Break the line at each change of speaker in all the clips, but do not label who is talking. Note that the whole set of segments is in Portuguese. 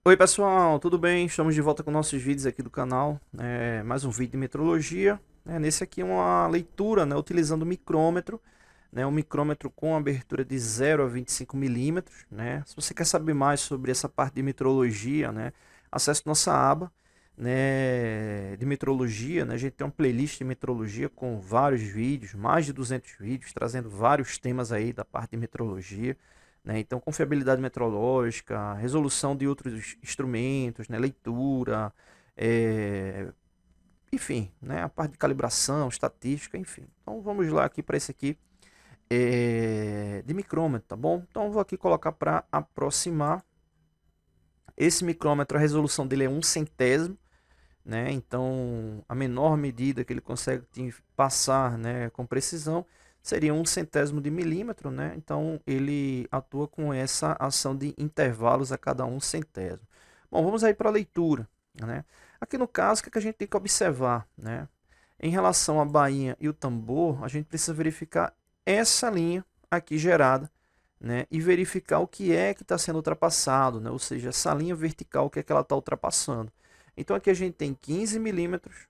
Oi pessoal, tudo bem? Estamos de volta com nossos vídeos aqui do canal, mais um vídeo de metrologia. Nesse aqui é uma leitura, utilizando o micrômetro, um micrômetro com abertura de 0 a 25 milímetros. Se você quer saber mais sobre essa parte de metrologia, acesse nossa aba de metrologia. A gente tem uma playlist de metrologia com vários vídeos, mais de 200 vídeos, trazendo vários temas aí da parte de metrologia. Então, confiabilidade metrológica, resolução de outros instrumentos, leitura, é, enfim, a parte de calibração, estatística, enfim. Então, vamos lá aqui para esse aqui de micrômetro, tá bom? Então, eu vou aqui colocar para aproximar. Esse micrômetro, a resolução dele é 1/100º, Então, a menor medida que ele consegue passar, com precisão seria 1/100º de milímetro, Então, ele atua com essa ação de intervalos a cada 1/100º. Bom, vamos aí para a leitura, Aqui no caso, o que a gente tem que observar, Em relação à bainha e o tambor, a gente precisa verificar essa linha aqui gerada, e verificar o que é que está sendo ultrapassado, Ou seja, essa linha vertical, o que é que ela está ultrapassando. Então aqui a gente tem 15 milímetros,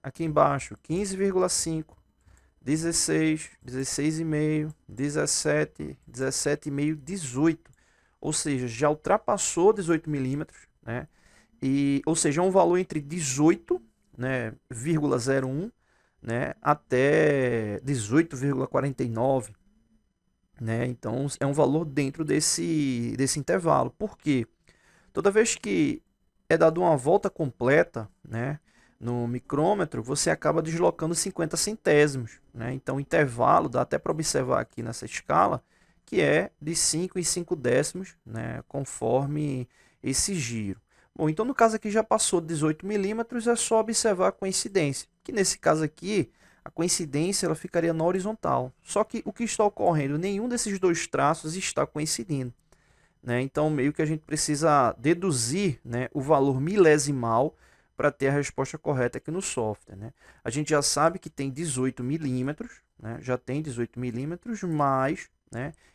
aqui embaixo 15,5, 16, 16,5, 17, 17,5, 18. Ou seja, já ultrapassou 18 milímetros, ou seja, é um valor entre 18, 0,01, até 18,49. Então é um valor dentro desse intervalo. Por quê? Toda vez que é dado uma volta completa, no micrômetro, você acaba deslocando 50 centésimos, Então o intervalo, dá até para observar aqui nessa escala, que é de 5 em 5 décimos, conforme esse giro. Bom, então no caso aqui já passou de 18 milímetros, é só observar a coincidência, que nesse caso aqui, a coincidência ela ficaria na horizontal. Só que o que está ocorrendo? Nenhum desses dois traços está coincidindo. Então, meio que a gente precisa deduzir, o valor milesimal para ter a resposta correta aqui no software. A gente já sabe que tem 18 milímetros, já tem 18 milímetros, mais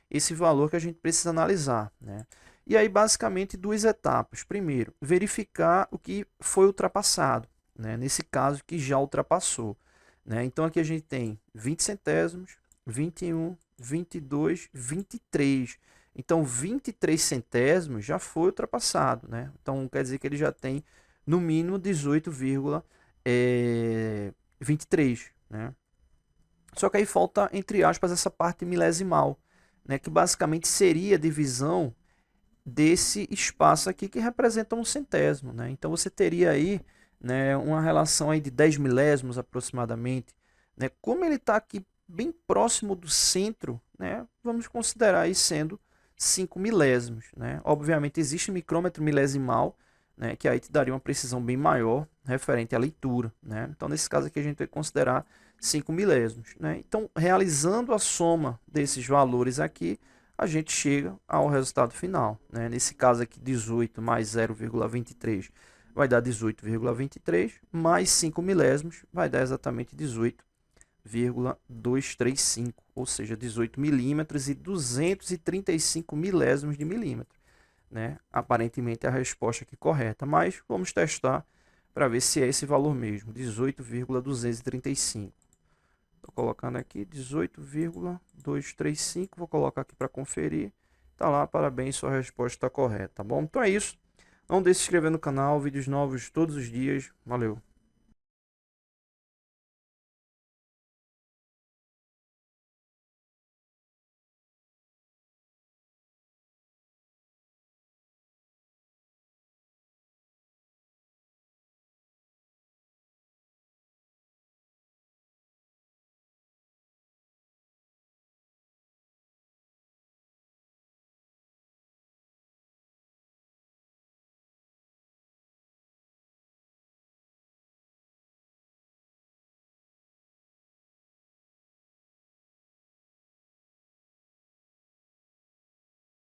esse valor que a gente precisa analisar. E aí, basicamente, duas etapas. Primeiro, verificar o que foi ultrapassado, nesse caso que já ultrapassou. Então, aqui a gente tem 20 centésimos, 21, 22, 23. Então, 23 centésimos já foi ultrapassado, Então, quer dizer que ele já tem, no mínimo, 18,23, Só que aí falta, entre aspas, essa parte milesimal, que basicamente seria a divisão desse espaço aqui, que representa um centésimo, Então, você teria aí, uma relação aí de 10 milésimos aproximadamente, Como ele está aqui bem próximo do centro, vamos considerar aí sendo 5 milésimos. Obviamente existe micrômetro milesimal, que aí te daria uma precisão bem maior referente à leitura. Então, nesse caso aqui, a gente vai considerar 5 milésimos. Então, realizando a soma desses valores aqui, a gente chega ao resultado final. Nesse caso aqui, 18 mais 0,23 vai dar 18,23, mais 5 milésimos vai dar exatamente 18,235, ou seja, 18 milímetros e 235 milésimos de milímetro. Aparentemente é a resposta aqui correta, mas vamos testar para ver se é esse valor mesmo, 18,235. Estou colocando aqui 18,235, vou colocar aqui para conferir. Tá lá, parabéns, sua resposta está correta, tá bom? Então é isso. Não deixe de se inscrever no canal, vídeos novos todos os dias. Valeu!